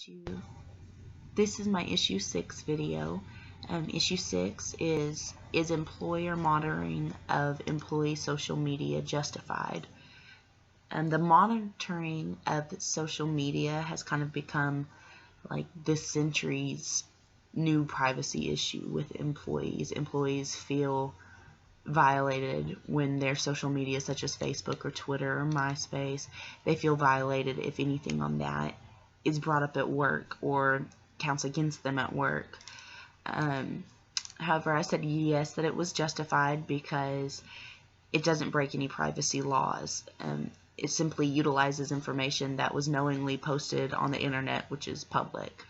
issue. This is my issue 6 video. Issue 6 is employer monitoring of employee social media justified? The monitoring of social media has kind of become like this century's new privacy issue with employees. Employees feel violated when their social media such as Facebook or Twitter or MySpace, they feel violated if anything on that is brought up at work or counts against them at work. However, I said yes, that it was justified because it doesn't break any privacy laws. It simply utilizes information that was knowingly posted on the internet, which is public.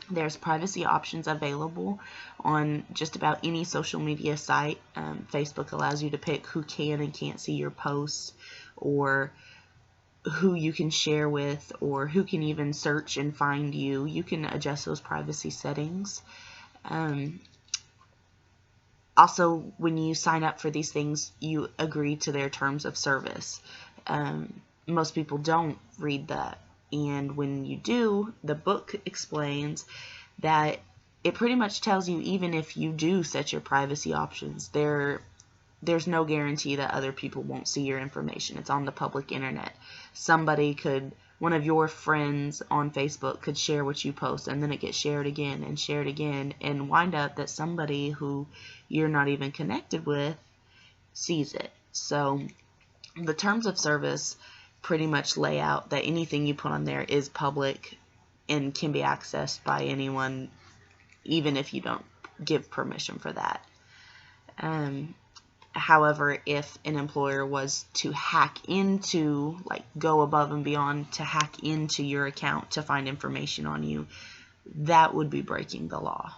There's privacy options available on just about any social media site. Facebook allows you to pick who can and can't see your posts, or who you can share with, or who can even search and find you. You can adjust those privacy settings. Also, when you sign up for these things, you agree to their terms of service. Most people don't read that. And when you do, the book explains that it pretty much tells you, even if you do set your privacy options, there's no guarantee that other people won't see your information. It's on the public internet. One of your friends on Facebook could share what you post, and then it gets shared again and shared again, and wind up that somebody who you're not even connected with sees it. So the terms of service pretty much lay out that anything you put on there is public and can be accessed by anyone, even if you don't give permission for that. However, if an employer was to go above and beyond to hack into your account to find information on you, that would be breaking the law.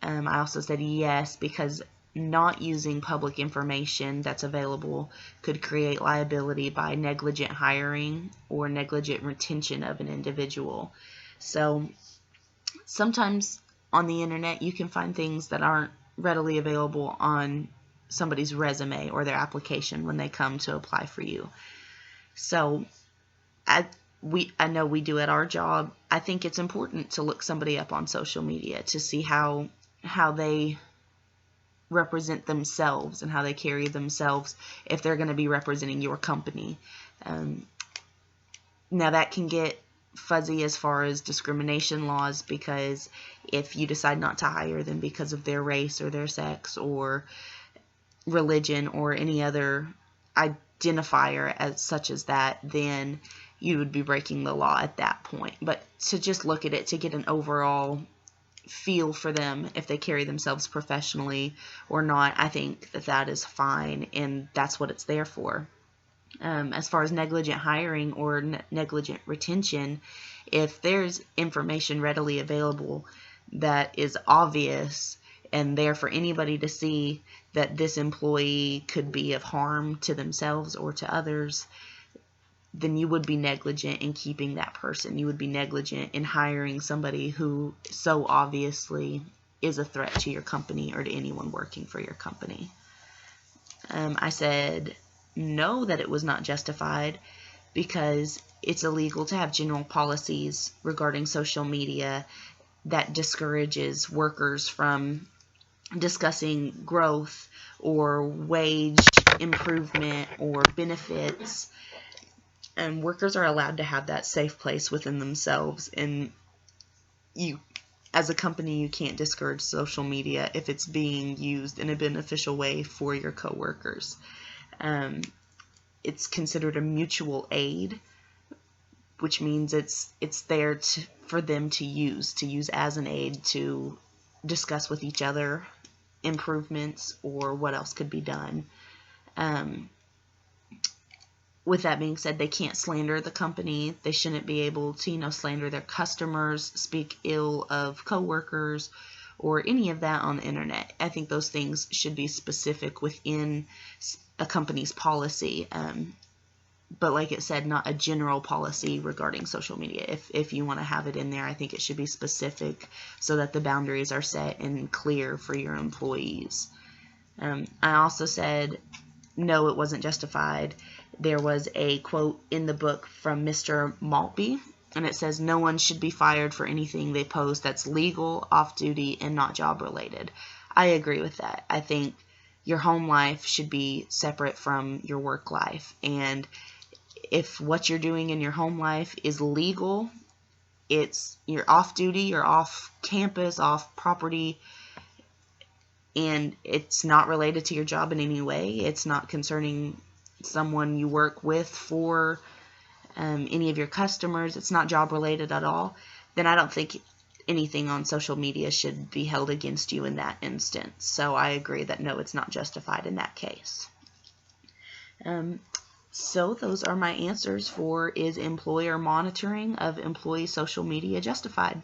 I also said yes because not using public information that's available could create liability by negligent hiring or negligent retention of an individual. So sometimes on the internet you can find things that aren't readily available on somebody's resume or their application when they come to apply for you. So I know we do at our job. I think it's important to look somebody up on social media to see how they represent themselves and how they carry themselves if they're going to be representing your company. Now that can get fuzzy as far as discrimination laws, because if you decide not to hire them because of their race or their sex or religion or any other identifier as such as that, then you would be breaking the law at that point. But to just look at it to get an overall feel for them, if they carry themselves professionally or not, I think that is fine, and that's what it's there for. As far as negligent hiring or negligent retention, if there's information readily available that is obvious and there for anybody to see that this employee could be of harm to themselves or to others, then you would be negligent in keeping that person. You would be negligent in hiring somebody who so obviously is a threat to your company or to anyone working for your company. I said no, that it was not justified because it's illegal to have general policies regarding social media that discourages workers from discussing growth or wage improvement or benefits. And workers are allowed to have that safe place within themselves, and you, as a company, you can't discourage social media if it's being used in a beneficial way for your coworkers. It's considered a mutual aid, which means it's there for them to use as an aid to discuss with each other improvements or what else could be done. With that being said, they can't slander the company. They shouldn't be able to, slander their customers, speak ill of coworkers, or any of that on the internet. I think those things should be specific within a company's policy. But like it said, not a general policy regarding social media. If you want to have it in there, I think it should be specific so that the boundaries are set and clear for your employees. I also said no, it wasn't justified there was a quote in the book from Mr. Maltby, and it says, "No one should be fired for anything they post that's legal, off-duty, and not job-related." I agree with that. I think your home life should be separate from your work life, and if what you're doing in your home life is legal, you're off-duty, you're off-campus, off-property, and it's not related to your job in any way, it's not concerning someone you work with, for any of your customers, it's not job related at all, then I don't think anything on social media should be held against you in that instance. So I agree that no, it's not justified in that case. So those are my answers for, is employer monitoring of employee social media justified?